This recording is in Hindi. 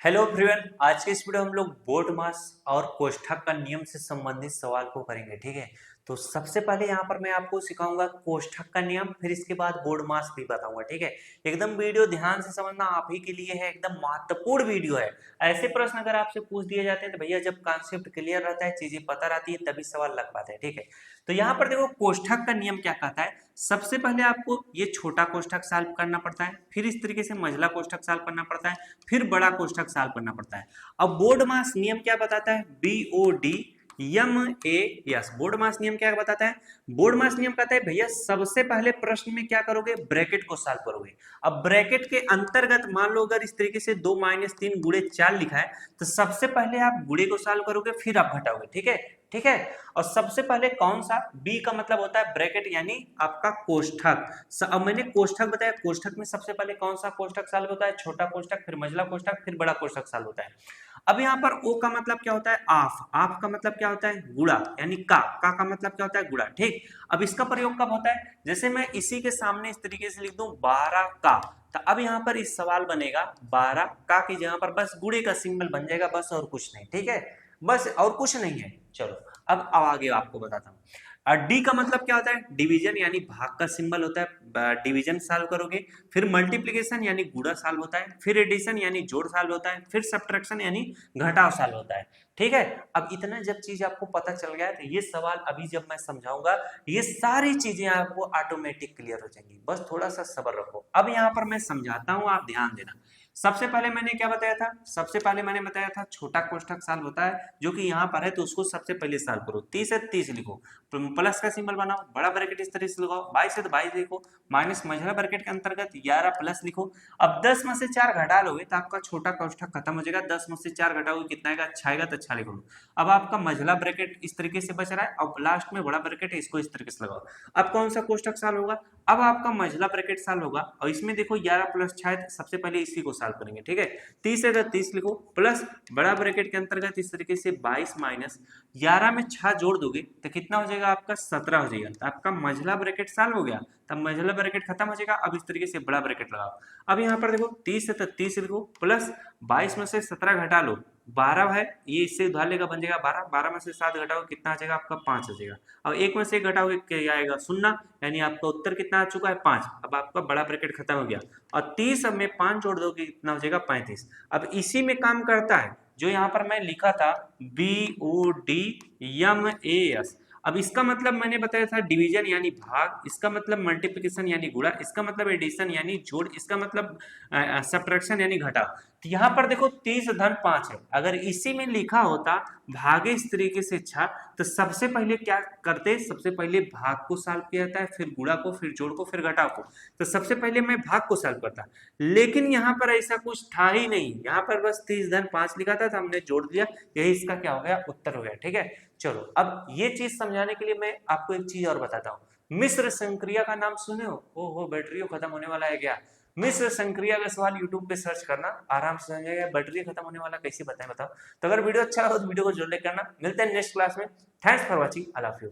हेलो एवरीवन, आज के इस वीडियो हम लोग बोर्ड मास और कोष्ठक का नियम से संबंधित सवाल को करेंगे। ठीक है, तो सबसे पहले यहाँ पर मैं आपको सिखाऊंगा कोष्ठक का नियम, फिर इसके बाद बोर्ड मास भी बताऊंगा। ठीक है, एकदम वीडियो ध्यान से समझना, आप ही के लिए है, एकदम महत्वपूर्ण वीडियो है। ऐसे प्रश्न अगर आपसे पूछ दिए जाते हैं तो भैया जब कॉन्सेप्ट क्लियर रहता है, चीजें पता रहती है, तभी सवाल लग पाते हैं। ठीक है, तो यहाँ पर देखो कोष्ठक का नियम क्या कहता है। सबसे पहले आपको ये छोटा कोष्ठक सॉल्व करना पड़ता है, फिर इस तरीके से मझला कोष्ठक सॉल्व करना पड़ता है, फिर बड़ा कोष्ठक सॉल्व करना पड़ता है। अब बोर्ड मास नियम क्या बताता है, BOD MAS। बोर्ड मास नियम क्या बताता है, बोर्ड मास नियम कहता है भैया सबसे पहले प्रश्न में क्या करोगे, ब्रैकेट को सॉल्व करोगे। अब ब्रैकेट के अंतर्गत मान लो अगर इस तरीके से 2 - 3 गुणे 4 लिखा है, तो सबसे पहले आप गुणे को सॉल्व करोगे, फिर आप घटाओगे। ठीक है, ठीक है। और सबसे पहले कौन सा, बी का मतलब होता है ब्रैकेट यानी आपका कोष्ठक। अब मैंने कोष्ठक बताया, कोष्ठक में सबसे पहले कौन सा कोष्ठक सॉल्व होता है, छोटा कोष्ठक, फिर मझला कोष्ठक, फिर बड़ा कोष्ठक सॉल्व होता है। अब यहाँ पर ओ का मतलब क्या होता है, आफ। आफ का मतलब क्या होता है, गुणा यानी का मतलब क्या होता है, गुणा। ठीक, अब इसका प्रयोग कब होता है, जैसे मैं इसी के सामने इस तरीके से लिख दूं 12 का, तो अब यहाँ पर इस सवाल बनेगा 12 का की जगह पर बस गुणे का सिंबल बन जाएगा, बस और कुछ नहीं। ठीक है, बस और कुछ नहीं है। चलो अब आगे आपको बताता हूँ। डी का मतलब क्या होता है, डिवीजन यानी भाग का सिंबल होता है, डिवीजन सॉल्व करोगे। फिर मल्टीप्लिकेशन यानी गुणा सॉल्व होता है, फिर एडिशन यानी जोड़ सॉल्व होता है, फिर सब्ट्रैक्शन यानी घटाव सॉल्व होता है। ठीक है, अब इतना जब चीज आपको पता चल गया तो ये सवाल अभी जब मैं समझाऊंगा, ये सारी चीजें आपको ऑटोमेटिक क्लियर हो जाएंगी, बस थोड़ा सा सब्र रखो। अब यहाँ पर मैं समझाता हूँ, आप ध्यान देना। सबसे पहले मैंने क्या बताया था, सबसे पहले मैंने बताया था छोटा कोष्ठक सॉल्व होता है, जो कि यहाँ पर है, तो उसको सबसे पहले सॉल्व करो। 30 है 30 लिखो, प्लस का सिंबल बनाओ, बड़ा ब्रैकेट इस तरह से लगाओ, 22 है तो 22 लिखो, माइनस मझला ब्रैकेट के अंतर्गत 11 प्लस लिखो। अब 10 में से 4 घटा लोगे तो आपका छोटा कोष्ठक खत्म हो जाएगा। 10 में से 4 घटाओगे कितना आएगा, अच्छा आएगा, तो अच्छा लिखो। अब आपका मझला ब्रैकेट इस तरीके से बच रहा है, और लास्ट में बड़ा ब्रैकेट है, इसको इस तरीके से लगाओ। अब कौन सा कोष्ठक सॉल्व होगा, अब आपका मझला ब्रैकेट सॉल्व होगा, और इसमें देखो 11 प्लस 6 है, सबसे पहले इसी को सॉल्व करेंगे। ठीक है, 30 है तो 30 लिखो, प्लस बड़ा ब्रैकेट के अंतर्गत इस तरीके से 22 माइनस 11 में 6 जोड़ दोगे तो कितना हो जाएगा, आपका 17 हो जाएगा। तो आपका मझला ब्रैकेट सॉल्व हो गया, तब मझला ब्रैकेट खत्म हो जाएगा। अब इस तरीके से बड़ा ब्रैकेट लगाओ। अब यहाँ पर देखो 30 है तो 30 लिखो, प्लस 22 में से 17 घटा लो, 12 है, ये इससे उधार लेगा, बन जाएगा 12। 12 में से 7 घटाओगे कितना आ जाएगा, आपका 5 आ जाएगा। अब एक में से एक घटाओगे क्या आएगा, शून्य, यानी आपका उत्तर कितना आ चुका है, 5। अब आपका बड़ा ब्रैकेट खत्म हो गया, और 30 में 5 जोड़ दोगे कितना हो जाएगा, 35। अब इसी में काम करता है जो यहाँ पर मैं लिखा था, BODMAS। अब इसका मतलब मैंने बताया था डिवीजन यानी भाग, इसका मतलब मल्टीप्लिकेशन यानी गुणा, इसका मतलब एडिशन यानी जोड़, इसका मतलब सब्ट्रैक्शन यानी घटाव। तो यहाँ पर देखो 30 धन 5 है, अगर इसी में लिखा होता भागे इस तरीके से 6, तो सबसे पहले क्या करते, सबसे पहले भाग को सॉल्व किया जाता है, फिर गुणा को, फिर जोड़ को, फिर घटाव को। तो सबसे पहले मैं भाग को सॉल्व करता, लेकिन यहाँ पर ऐसा कुछ था ही नहीं, यहाँ पर बस 30 धन 5 लिखा था, तो हमने जोड़ दिया, यही इसका क्या हो गया, उत्तर हो गया। ठीक है, चलो अब ये चीज समझाने के लिए मैं आपको एक चीज और बताता हूँ। मिश्र संक्रिया का नाम सुने हो बैटरी खत्म होने वाला है क्या। मिश्र संक्रिया का सवाल यूट्यूब पे सर्च करना, आराम से समझेगा। बैटरी खत्म होने वाला कैसे बताएं, बताओ। तो अगर वीडियो अच्छा लगा तो वीडियो को जरूर लाइक करना। मिलते हैं नेक्स्ट क्लास में। Thanks for watching, I love you.